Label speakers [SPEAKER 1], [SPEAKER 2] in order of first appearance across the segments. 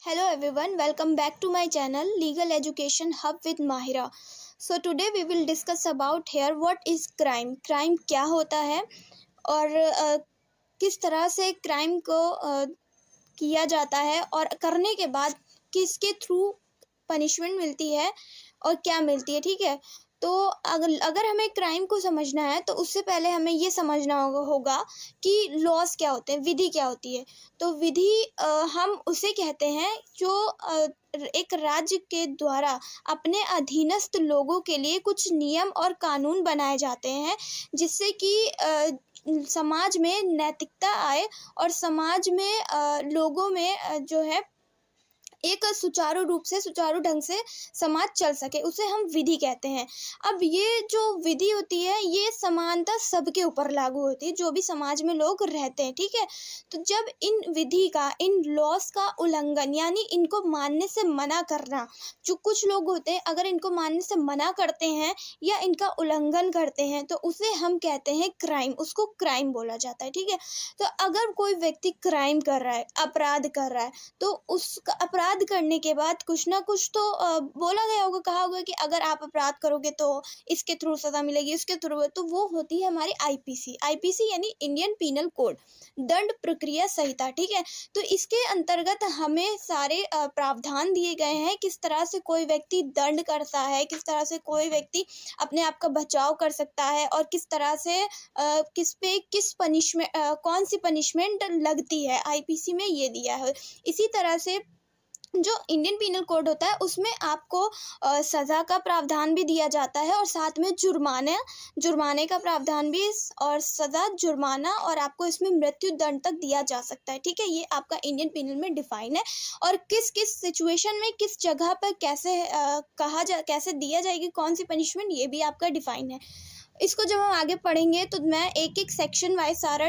[SPEAKER 1] Hello everyone, welcome back to my channel Legal Education Hub with Mahira. So today we will discuss about here what is crime. Crime क्या होता है और किस तरह से crime को किया जाता है और करने के बाद किसके थ्रू पनिशमेंट मिलती है और क्या मिलती है। ठीक है, तो अगर हमें क्राइम को समझना है तो उससे पहले हमें ये समझना होगा कि लॉज क्या होते हैं, विधि क्या होती है। तो विधि हम उसे कहते हैं जो एक राज्य के द्वारा अपने अधीनस्थ लोगों के लिए कुछ नियम और कानून बनाए जाते हैं जिससे कि समाज में नैतिकता आए और समाज में लोगों में जो है एक सुचारू ढंग से समाज चल सके, उसे हम विधि कहते हैं। अब ये जो विधि होती है ये समानता सबके ऊपर लागू होती है, जो भी समाज में लोग रहते हैं। ठीक है, तो जब इन विधि का, इन लॉस का उल्लंघन यानी इनको मानने से मना करना, जो कुछ लोग होते हैं अगर इनको मानने से मना करते हैं या इनका उल्लंघन करते हैं तो उसे हम कहते हैं क्राइम, उसको क्राइम बोला जाता है। ठीक है, तो अगर कोई व्यक्ति क्राइम कर रहा है, अपराध कर रहा है, तो उस अपराध करने के बाद कुछ ना कुछ तो बोला गया होगा, कहा होगा कि अगर आप अपराध करोगे तो इसके थ्रू सजा मिलेगी, इसके थ्रू, तो वो होती है हमारी आईपीसी यानी इंडियन पीनल कोड, दंड प्रक्रिया संहिता। ठीक है, तो इसके अंतर्गत हमें सारे प्रावधान दिए गए हैं किस तरह से कोई व्यक्ति दंड करता है, किस तरह से कोई व्यक्ति अपने आप का बचाव कर सकता है और किस तरह से किस पे किस पनिशमेंट, कौन सी पनिशमेंट लगती है, आईपीसी में ये दिया है। इसी तरह से जो इंडियन पीनल कोड होता है उसमें आपको सज़ा का प्रावधान भी दिया जाता है और साथ में जुर्माने का प्रावधान भी, और सज़ा, जुर्माना, और आपको इसमें मृत्यु दंड तक दिया जा सकता है। ठीक है, ये आपका इंडियन पीनल में डिफाइन है और किस किस सिचुएशन में किस जगह पर कैसे दिया जाएगी कौन सी पनिशमेंट, ये भी आपका डिफाइन है। इसको जब हम आगे पढ़ेंगे तो मैं एक एक सेक्शन वाइज सारा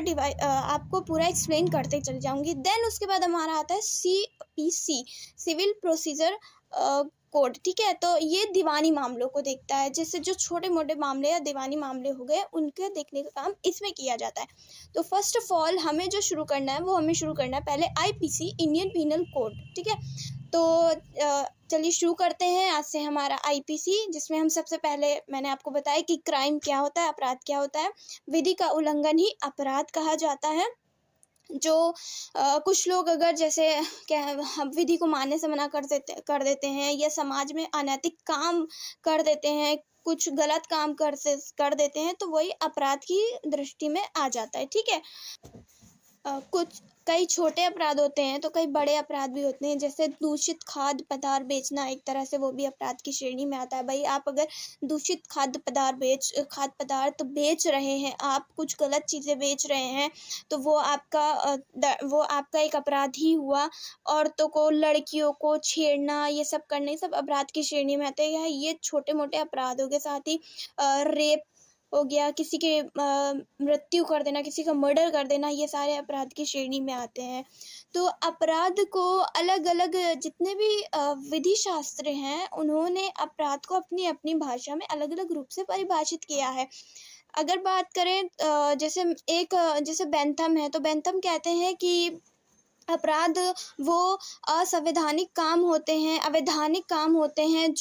[SPEAKER 1] आपको पूरा एक्सप्लेन करते चल जाऊंगी। देन उसके बाद हमारा आता है CPC, सिविल प्रोसीजर कोड। ठीक है, तो ये दीवानी मामलों को देखता है, जैसे जो छोटे मोटे मामले या दीवानी मामले हो गए उनके देखने का काम इसमें किया जाता है। तो फर्स्ट ऑफ ऑल हमें जो शुरू करना है वो हमें शुरू करना है पहले आईपीसी, इंडियन पीनल कोड। ठीक है, तो चलिए शुरू करते हैं आज से हमारा आईपीसी, जिसमें हम सबसे पहले मैंने आपको बताया कि क्राइम क्या होता है, अपराध क्या होता है। विधि का उल्लंघन ही अपराध कहा जाता है। जो कुछ लोग अगर जैसे क्या हम विधि को मानने से मना कर देते हैं या समाज में अनैतिक काम कर देते हैं, कुछ गलत काम कर देते हैं, तो वही अपराध की दृष्टि में आ जाता है। ठीक है, कुछ कई छोटे अपराध होते हैं तो कई बड़े अपराध भी होते हैं, जैसे दूषित खाद्य पदार्थ बेचना एक तरह से वो भी अपराध की श्रेणी में आता है। भाई आप अगर दूषित खाद्य पदार्थ बेच रहे हैं, आप कुछ गलत चीज़ें बेच रहे हैं, तो वो आपका एक अपराध ही हुआ। औरतों को, लड़कियों को छेड़ना, ये सब करने, सब अपराध की श्रेणी में आते हैं। ये छोटे मोटे अपराधों के साथ ही रेप हो गया, किसी के मृत्यु कर देना, किसी का मर्डर कर देना, ये सारे अपराध की श्रेणी में आते हैं। तो अपराध को अलग अलग जितने भी विधि शास्त्र हैं उन्होंने अपराध को अपनी अपनी भाषा में अलग अलग रूप से परिभाषित किया है। अगर बात करें जैसे बेंथम है, तो बेंथम कहते हैं कि अपराध वो अवैधानिक काम होते हैं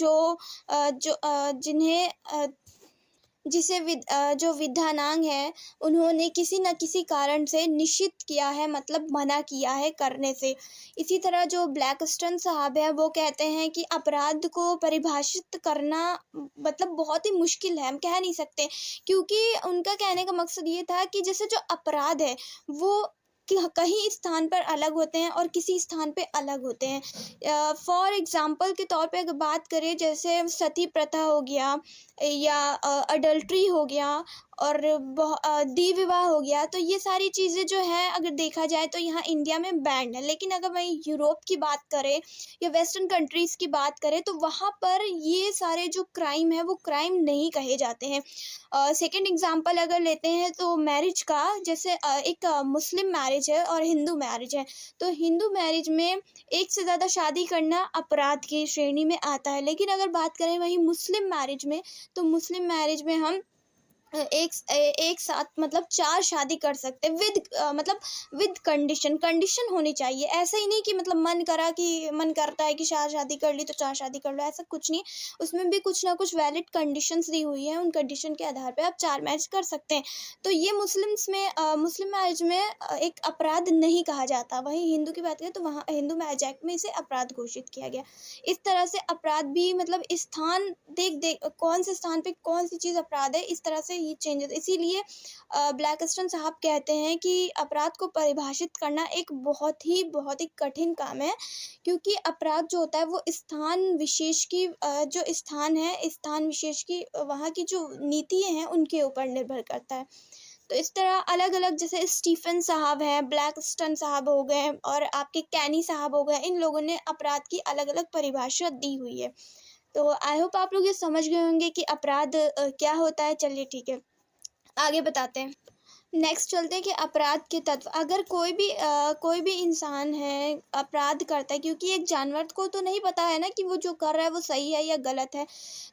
[SPEAKER 1] जो विधानांग है उन्होंने किसी न किसी कारण से निषिद्ध किया है, मतलब मना किया है करने से। इसी तरह जो ब्लैकस्टन साहब है वो कहते हैं कि अपराध को परिभाषित करना मतलब बहुत ही मुश्किल है, हम कह नहीं सकते, क्योंकि उनका कहने का मकसद ये था कि जैसे जो अपराध है वो कहीं स्थान पर अलग होते हैं और किसी स्थान पे अलग होते हैं। फॉर एग्जांपल के तौर पे अगर बात करें, जैसे सती प्रथा हो गया या अडल्ट्री हो गया और द्विविवाह विवाह हो गया, तो ये सारी चीज़ें जो है अगर देखा जाए तो यहाँ इंडिया में बैंड है। लेकिन अगर वहीं यूरोप की बात करें या वेस्टर्न कंट्रीज़ की बात करें तो वहाँ पर ये सारे जो क्राइम है वो क्राइम नहीं कहे जाते हैं। सेकंड एग्जांपल अगर लेते हैं तो मैरिज का, जैसे एक मुस्लिम मैरिज है और हिंदू मैरिज है, तो हिंदू मैरिज में एक से ज़्यादा शादी करना अपराध की श्रेणी में आता है। लेकिन अगर बात करें वहीं मुस्लिम मैरिज में, तो मुस्लिम मैरिज में हम एक साथ मतलब 4 शादी कर सकते हैं मतलब विद कंडीशन। कंडीशन होनी चाहिए, ऐसा ही नहीं कि मतलब मन करता है कि 4 शादी कर ली तो 4 शादी कर लो, ऐसा कुछ नहीं। उसमें भी कुछ ना कुछ वैलिड कंडीशंस दी हुई हैं, उन कंडीशन के आधार पे आप 4 मैरिज कर सकते हैं। तो ये मुस्लिम मैरिज में एक अपराध नहीं कहा जाता। वहीं हिंदू की बात करें तो वहाँ हिंदू मैरिज एक्ट में इसे अपराध घोषित किया गया। इस तरह से अपराध भी मतलब स्थान देख देख कौन से स्थान पे कौन सी चीज़ अपराध है, इस तरह से ये चेंज होता है। इसीलिए ब्लैकस्टन साहब कहते हैं कि अपराध को परिभाषित करना एक बहुत ही कठिन काम है, क्योंकि अपराध जो होता है वो स्थान विशेष की जो स्थान विशेष की वहाँ की जो नीतियाँ हैं उनके ऊपर निर्भर करता है। तो इस तरह अलग-अलग जैसे स्टीफन साहब हैं, ब्लैकस्टन साहब हो गए और आपके कैनी साहब हो गए, इन लोगों ने अपराध की अलग-अलग परिभाषा दी हुई है। तो आई होप आप लोग ये समझ गए होंगे कि अपराध क्या होता है। चलिए ठीक है, आगे बताते हैं। नेक्स्ट चलते हैं कि अपराध के तत्व। अगर कोई भी इंसान है अपराध करता है, क्योंकि एक जानवर को तो नहीं पता है ना कि वो जो कर रहा है वो सही है या गलत है।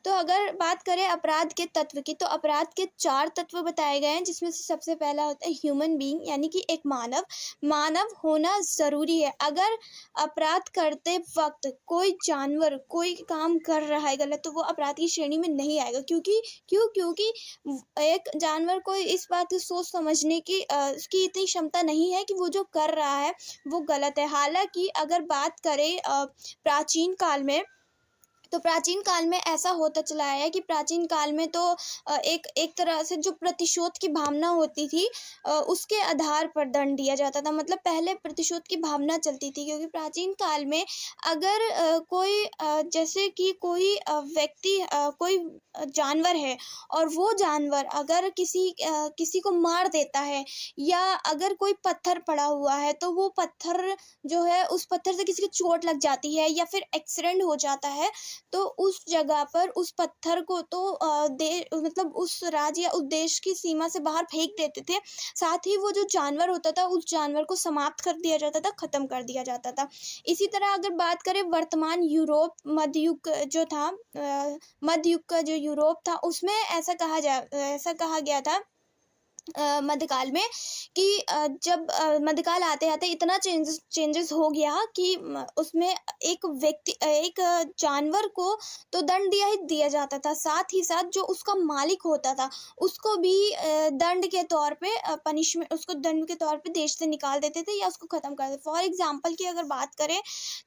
[SPEAKER 1] तो अगर बात करें अपराध के तत्व की, तो अपराध के 4 तत्व बताए गए हैं, जिसमें से सबसे पहला होता है ह्यूमन बीइंग, यानी कि एक मानव होना ज़रूरी है। अगर अपराध करते वक्त कोई जानवर कोई काम कर रहा है गलत, तो वो अपराध की श्रेणी में नहीं आएगा। क्योंकि एक जानवर को इस बात की सोच समझने की उसकी इतनी क्षमता नहीं है कि वो जो कर रहा है वो गलत है। हालांकि अगर बात करें प्राचीन काल में, तो प्राचीन काल में ऐसा होता चला आया है कि प्राचीन काल में तो एक तरह से जो प्रतिशोध की भावना होती थी उसके आधार पर दंड दिया जाता था। मतलब पहले प्रतिशोध की भावना चलती थी, क्योंकि प्राचीन काल में अगर जैसे कि व्यक्ति कोई जानवर है और वो जानवर अगर किसी को मार देता है, या अगर कोई पत्थर पड़ा हुआ है तो वो पत्थर जो है उस पत्थर से किसी को चोट लग जाती है या फिर एक्सीडेंट हो जाता है, तो उस जगह पर उस पत्थर को तो मतलब उस राज्य या उस देश की सीमा से बाहर फेंक देते थे। साथ ही वो जो जानवर होता था उस जानवर को समाप्त कर दिया जाता था, ख़त्म कर दिया जाता था। इसी तरह अगर बात करें वर्तमान यूरोप, मध्य युग का जो यूरोप था, उसमें ऐसा कहा गया था मध्यकाल में कि जब मध्यकाल आते-आते इतना चेंजेस हो गया कि उसमें एक जानवर को तो दंड दिया जाता था, साथ ही साथ जो उसका मालिक होता था उसको भी दंड के तौर पे उसको दंड के तौर पे देश से निकाल देते थे या उसको ख़त्म कर देते। फॉर एग्जांपल की अगर बात करें,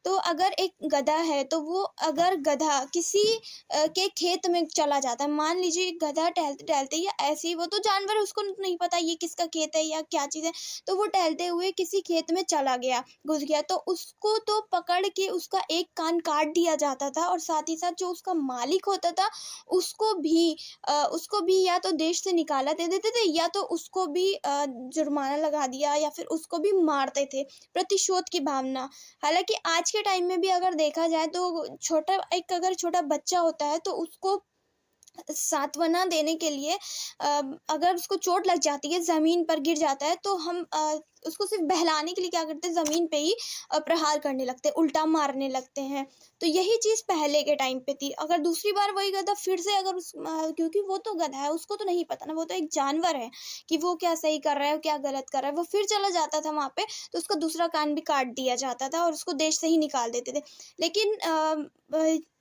[SPEAKER 1] तो अगर एक गधा है, तो वो अगर गधा किसी के खेत में चला जाता है, मान लीजिए गधा टहलते-टहलते या ऐसे ही, वो तो जानवर है, उसको नहीं पता ये किसका खेत है या क्या चीज़ है, तो वो टहलते हुए किसी खेत में चला गया, घुस गया, तो उसको तो पकड़ के उसका एक कान काट दिया जाता था, और साथ ही साथ जो उसका मालिक होता था उसको भी या तो देश से निकाला दे देते थे, या तो उसको भी जुर्माना लगा दिया, या फिर उसको भी मारते थे। प्रतिशोध की भावना। हालाँकि आज के टाइम में भी अगर देखा जाए तो अगर छोटा बच्चा होता है तो उसको सांत्वना देने के लिए अगर उसको चोट लग जाती है, ज़मीन पर गिर जाता है, तो हम उसको सिर्फ बहलाने के लिए क्या करते हैं, ज़मीन पे ही प्रहार करने लगते हैं, उल्टा मारने लगते हैं। तो यही चीज़ पहले के टाइम पे थी। अगर दूसरी बार वही गधा फिर से अगर क्योंकि वो तो गधा है, उसको तो नहीं पता ना, वो तो एक जानवर है कि वो क्या सही कर रहा है क्या गलत कर रहा है। वो फिर चला जाता था वहाँ पे, तो उसका दूसरा कान भी काट दिया जाता था और उसको देश से ही निकाल देते थे। लेकिन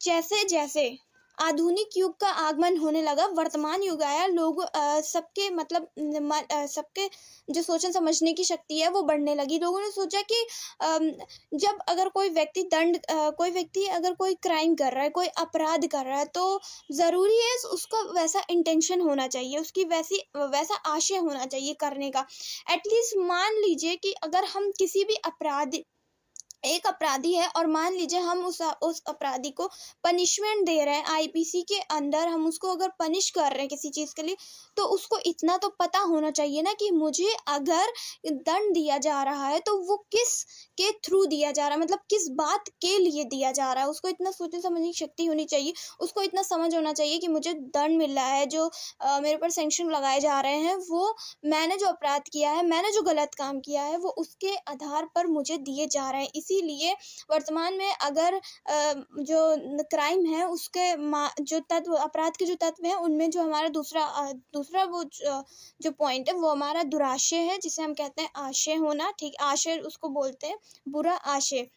[SPEAKER 1] जैसे जैसे आधुनिक युग का आगमन होने लगा, वर्तमान युग आया, लोग सबके मतलब सबके जो सोचने समझने की शक्ति है वो बढ़ने लगी। लोगों ने सोचा कि जब अगर कोई व्यक्ति अगर कोई क्राइम कर रहा है, कोई अपराध कर रहा है, तो ज़रूरी है उसका वैसा इंटेंशन होना चाहिए, उसकी वैसा आशय होना चाहिए करने का। एटलीस्ट मान लीजिए कि अगर हम किसी भी एक अपराधी है और मान लीजिए हम उस अपराधी को पनिशमेंट दे रहे हैं, आईपीसी के अंदर हम उसको अगर पनिश कर रहे हैं किसी चीज़ के लिए, तो उसको इतना तो पता होना चाहिए ना कि मुझे अगर दंड दिया जा रहा है तो वो किस के थ्रू दिया जा रहा है, मतलब किस बात के लिए दिया जा रहा है। उसको इतना सोचने समझने की शक्ति होनी चाहिए, उसको इतना समझ होना चाहिए कि मुझे दंड मिल रहा है, जो मेरे ऊपर सैंक्शन लगाए जा रहे हैं, वो मैंने जो अपराध किया है, मैंने जो गलत काम किया है, वो उसके आधार पर मुझे दिए जा रहे हैं। इसीलिए वर्तमान में अगर जो क्राइम है उसके जो तत्व, अपराध के जो तत्व हैं, उनमें जो हमारा दूसरा वो जो पॉइंट है वो हमारा दुराशय है, जिसे हम कहते हैं आशय होना। ठीक, आशय उसको बोलते हैं, बुरा आशय,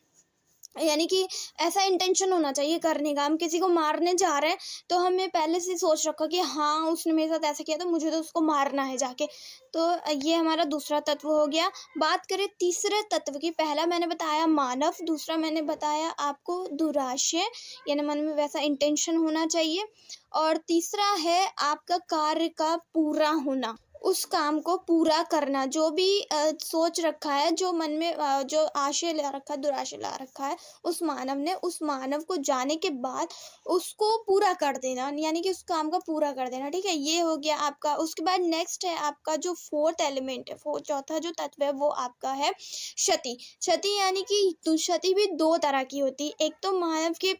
[SPEAKER 1] यानी कि ऐसा इंटेंशन होना चाहिए करने का। हम किसी को मारने जा रहे हैं तो हमें पहले से सोच रखा कि हाँ उसने मेरे साथ ऐसा किया तो मुझे तो उसको मारना है जाके। तो ये हमारा दूसरा तत्व हो गया। बात करें तीसरे तत्व की, पहला मैंने बताया मानव, दूसरा मैंने बताया आपको दुराशय, यानी मन में वैसा इंटेंशन होना चाहिए, और तीसरा है आपका कार्य का पूरा होना, उस काम को पूरा करना। जो भी सोच रखा है, जो मन में जो आशय ला रखा है, दुराशय ला रखा है उस मानव ने, उस मानव को जाने के बाद उसको पूरा कर देना, यानी कि उस काम को पूरा कर देना। ठीक है, ये हो गया आपका। उसके बाद नेक्स्ट है आपका जो फोर्थ एलिमेंट है, चौथा जो तत्व है वो आपका है क्षति। क्षति यानी कि क्षति भी दो तरह की होती है, एक तो मानव की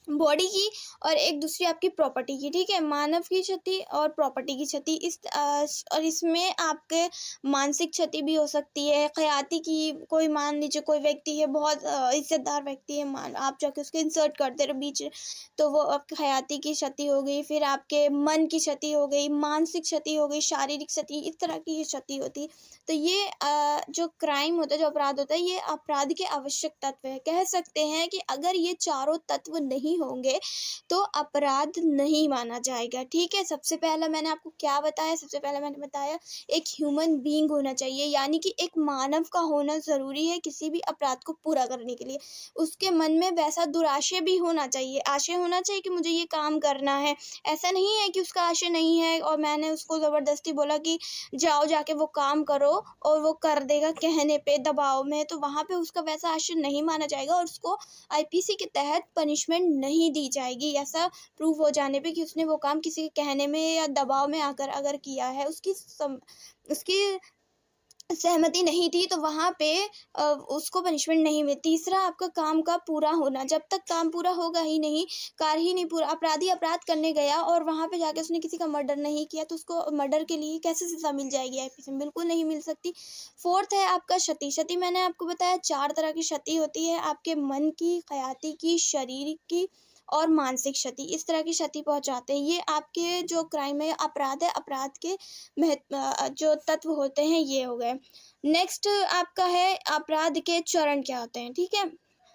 [SPEAKER 1] बॉडी की और एक दूसरी आपकी प्रॉपर्टी की। ठीक है, मानव की क्षति और प्रॉपर्टी की क्षति। और इसमें आपके मानसिक क्षति भी हो सकती है, ख़याती की। कोई मान लीजिए कोई व्यक्ति है, बहुत इज्जतदार व्यक्ति है, आप जाके उसको इंसल्ट करते रहे बीच, तो वो आपकी ख़याती की क्षति हो गई। फिर आपके मन की क्षति हो गई, मानसिक क्षति हो गई, शारीरिक क्षति, इस तरह की क्षति होती है। तो ये जो क्राइम होता है, जो अपराध होता है, ये अपराध के आवश्यक तत्व है। कह सकते हैं कि अगर ये चारों तत्व नहीं होंगे तो अपराध नहीं माना जाएगा। ठीक है, सबसे पहला मैंने आपको क्या बताया, सबसे पहला मैंने बताया एक ह्यूमन बीइंग होना चाहिए, यानी कि एक मानव का होना ज़रूरी है किसी भी अपराध को पूरा करने के लिए। उसके मन में वैसा दुराशय भी होना चाहिए, आशय होना चाहिए कि मुझे ये काम करना है। ऐसा नहीं है कि उसका आशय नहीं है और मैंने उसको ज़बरदस्ती बोला कि जाओ जाके वो काम करो और वो कर देगा कहने पे, दबाव में, तो वहाँ पे उसका वैसा आशय नहीं माना जाएगा और उसको आईपीसी के तहत पनिशमेंट नहीं दी जाएगी। ऐसा प्रूव हो जाने पे कि उसने वो काम किसी के कहने में या दबाव में आकर अगर किया है, उसकी सहमति नहीं थी, तो वहाँ पे उसको पनिशमेंट नहीं मिली। तीसरा आपका काम का पूरा होना। जब तक काम पूरा होगा ही नहीं, कार्य ही नहीं पूरा, अपराधी अपराध करने गया और वहाँ पे जाके उसने किसी का मर्डर नहीं किया, तो उसको मर्डर के लिए कैसे सज़ा मिल जाएगी आईपीसी में? बिल्कुल नहीं मिल सकती। फोर्थ है आपका क्षति। क्षति मैंने आपको बताया 4 तरह की क्षति होती है, आपके मन की, ख़याती की, शारीरिक की और मानसिक क्षति। इस तरह की क्षति पहुँचाते हैं। ये आपके जो क्राइम है, अपराध है, अपराध के जो तत्व होते हैं ये हो गए। नेक्स्ट आपका है अपराध के चरण क्या होते हैं। ठीक है,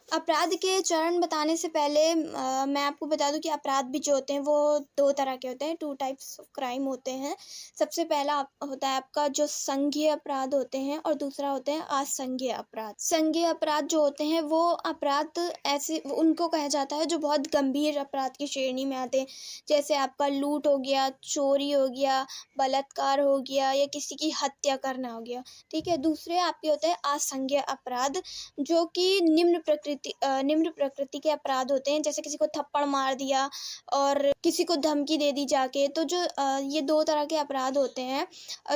[SPEAKER 1] अपराध के चरण बताने से पहले मैं आपको बता दूं कि अपराध भी जो होते हैं वो 2 तरह के होते हैं, 2 टाइप्स ऑफ क्राइम होते हैं। सबसे पहला होता है आपका जो संज्ञेय अपराध होते हैं और दूसरा होते हैं असंज्ञेय अपराध। संज्ञेय अपराध जो होते हैं वो अपराध ऐसे उनको कहा जाता है जो बहुत गंभीर अपराध की श्रेणी में आते हैं, जैसे आपका लूट हो गया, चोरी हो गया, बलात्कार हो गया या किसी की हत्या करना हो गया। ठीक है, दूसरे आपके होते हैं असंज्ञेय अपराध, जो कि निम्न प्रकृति के अपराध होते हैं, जैसे किसी को थप्पड़ मार दिया और किसी को धमकी दे दी जाके। तो जो ये 2 तरह के अपराध होते हैं।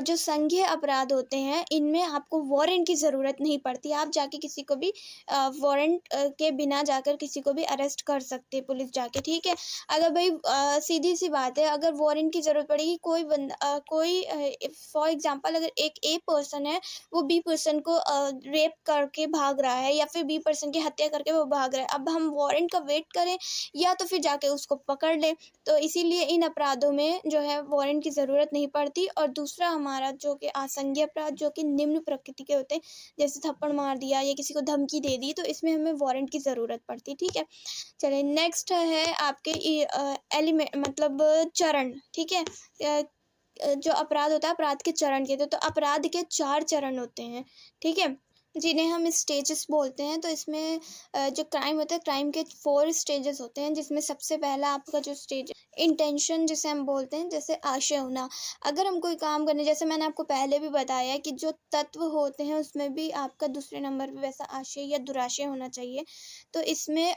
[SPEAKER 1] जो संज्ञेय अपराध होते हैं इनमें आपको वारंट की ज़रूरत नहीं पड़ती, आप जाके किसी को भी वारंट के बिना जाकर किसी को भी अरेस्ट कर सकते हैं पुलिस जाके। ठीक है, अगर भाई सीधी सी बात है, अगर वारंट की ज़रूरत पड़ेगी, कोई फॉर एग्जांपल अगर एक ए पर्सन है, वो बी पर्सन को रेप करके भाग रहा है या फिर बी पर्सन की हत्या करके वो भाग रहा है, अब हम वारंट का वेट करें या तो फिर जाके उसको पकड़ लें? तो इसीलिए इन अपराधों में जो है वारंट की ज़रूरत नहीं पड़ती। और दूसरा हमारा जो कि असंज्ञेय अपराध, जो कि निम्न प्रकृति के होते हैं, जैसे थप्पड़ मार दिया या किसी को धमकी दे दी, तो इसमें हमें वारंट की ज़रूरत पड़ती। ठीक है, चलिए नेक्स्ट है आपके एलिमेंट मतलब चरण। ठीक है, जो अपराध होता है अपराध के चरण के तो अपराध के 4 चरण होते हैं। ठीक है, जिन्हें हम स्टेजेस बोलते हैं। तो इसमें जो क्राइम होता है, क्राइम के 4 स्टेजेस होते हैं, जिसमें सबसे पहला आपका जो स्टेज इंटेंशन जिसे हम बोलते हैं, जैसे आशय होना। अगर हम कोई काम करने, जैसे मैंने आपको पहले भी बताया कि जो तत्व होते हैं उसमें भी आपका दूसरे नंबर पे वैसा आशय या दुराशय होना चाहिए। तो इसमें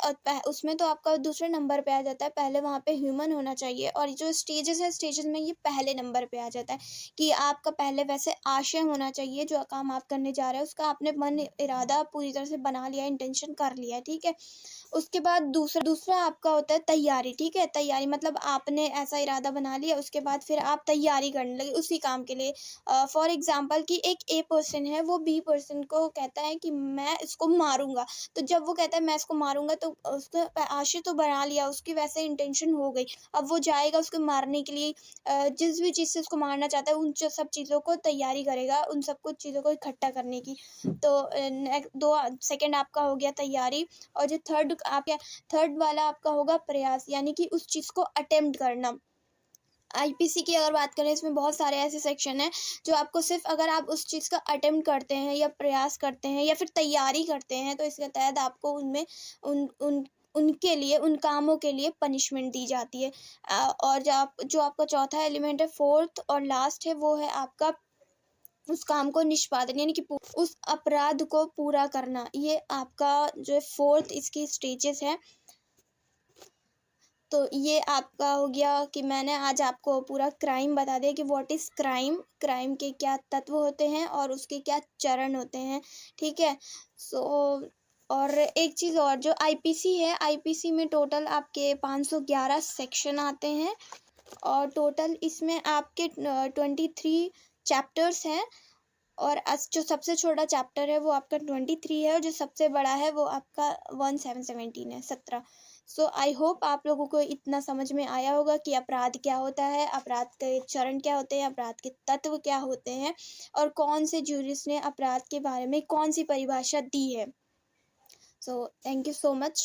[SPEAKER 1] उसमें तो आपका दूसरे नंबर पे आ जाता है, पहले वहाँ पे ह्यूमन होना चाहिए। और जो स्टेजेस है, स्टेजेस में ये पहले नंबर पे आ जाता है कि आपका पहले वैसे आशय होना चाहिए, जो काम आप करने जा रहे हैं उसका आपने मन इरादा पूरी तरह से बना लिया, इंटेंशन कर लिया, ठीक है। उसके बाद दूसरा आपका होता है तैयारी, ठीक है। तैयारी मतलब आपने ऐसा इरादा बना लिया, उसके बाद फिर आप तैयारी करने लगे उसी काम के लिए। फॉर एग्जांपल कि एक ए पर्सन है, वो बी पर्सन को कहता है कि मैं इसको मारूंगा, तो जब वो कहता है मैं इसको मारूंगा, तो उसने आशय तो बना लिया, उसकी वैसे इंटेंशन हो गई। अब वो जाएगा उसको मारने के लिए, जिस भी चीज़ से उसको मारना चाहता है उन सब चीज़ों को तैयारी करेगा, उन सब कुछ चीज़ों को इकट्ठा करने की। तो दो सेकंड आपका हो गया तैयारी, और जो थर्ड वाला आपका होगा प्रयास, यानी कि उस चीज़ को अटेम्प्ट करना। आईपीसी की अगर बात करें, इसमें बहुत सारे ऐसे सेक्शन हैं जो आपको सिर्फ अगर आप उस चीज़ का अटेम्प्ट करते हैं या प्रयास करते हैं या फिर तैयारी करते हैं, तो इसके तहत आपको उनमें उन उन उनके लिए, उन कामों के लिए पनिशमेंट दी जाती है। और जो आपका चौथा एलिमेंट है, फोर्थ और लास्ट है, वो है आपका उस काम को निष्पादन, यानी कि उस अपराध को पूरा करना। ये आपका जो है फोर्थ इसकी स्टेजेस है। तो ये आपका हो गया कि मैंने आज आपको पूरा क्राइम बता दिया कि व्हाट इज़ क्राइम, क्राइम के क्या तत्व होते हैं और उसके क्या चरण होते हैं, ठीक है। सो और एक चीज़ और, जो आईपीसी है, आईपीसी में टोटल आपके 511 सेक्शन आते हैं, और टोटल इसमें आपके 23 चैप्टर्स हैं, और जो सबसे छोटा चैप्टर है वो आपका 23 है, और जो सबसे बड़ा है वो आपका 1717 है, 17। सो आई होप आप लोगों को इतना समझ में आया होगा कि अपराध क्या होता है, अपराध के चरण क्या होते हैं, अपराध के तत्व क्या होते हैं, और कौन से जूरिस्ट ने अपराध के बारे में कौन सी परिभाषा दी है। So thank you so much.